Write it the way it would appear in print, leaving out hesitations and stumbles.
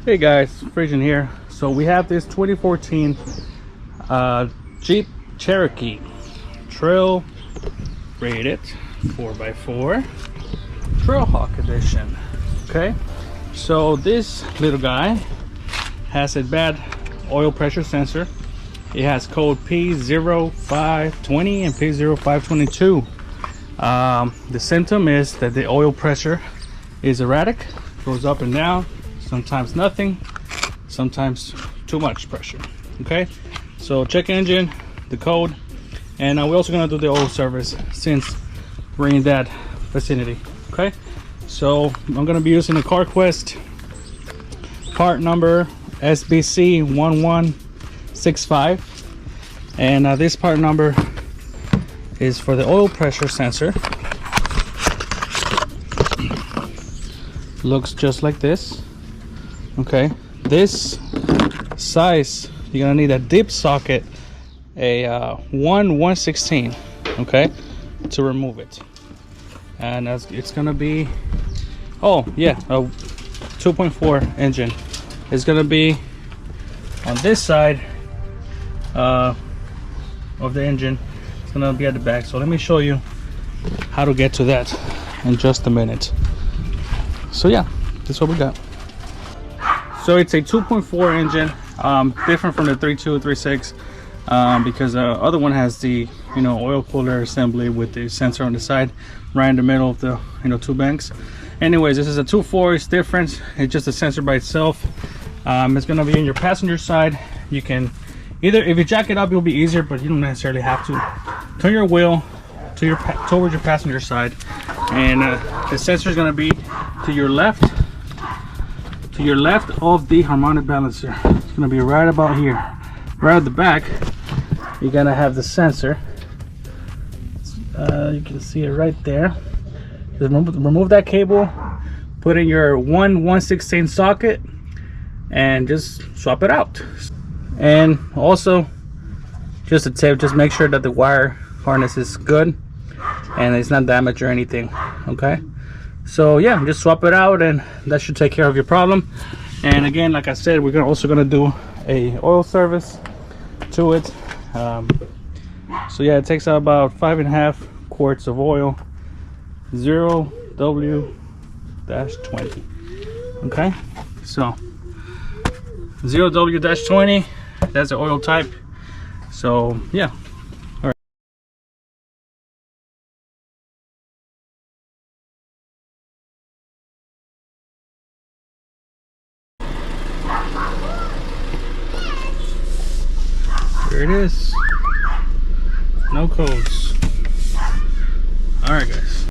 Hey guys, Frisian here. So we have this 2014 Jeep Cherokee Trail rated 4x4 Trailhawk edition. Okay, so this little guy has a bad oil pressure sensor. It has code P0520 and P0522. The symptom is that the oil pressure is erratic, goes up and down, sometimes nothing, sometimes too much pressure. Okay, so check engine, the code, and we're also going to do the oil service since we're in that vicinity. Okay, so I'm going to be using the CarQuest part number SBC1165, and this part number is for the oil pressure sensor. Looks just like this. Okay, this size, you're gonna need a dip socket, a 1/116, okay, to remove it. And it's gonna be, oh yeah, a 2.4 engine. It's gonna be on this side of the engine. It's gonna be at the back. So let me show you how to get to that in just a minute. So yeah, this is what we got. So it's a 2.4 engine, different from the 3.2, 3.6, because the other one has the oil cooler assembly with the sensor on the side, right in the middle of the two banks. Anyways, this is a 2.4. It's different. It's just a sensor by itself. It's gonna be in your passenger side. You can either, if you jack it up, it'll be easier, but you don't necessarily have to. Turn your wheel to towards your passenger side, and the sensor is gonna be to your left of the harmonic balancer. It's gonna be right about here, right at the back. You're gonna have the sensor. You can see it right there. Just remove that cable, put in your 1/116 socket, and just swap it out. And also, just a tip, just make sure that the wire harness is good and it's not damaged or anything. Okay, so yeah, just swap it out and that should take care of your problem. And again, like I said, we're also gonna do a oil service to it. So yeah, it takes about 5.5 quarts of oil, 0W-20. Okay, so 0W-20, that's the oil type. So yeah. Here it is. No codes. All right, guys.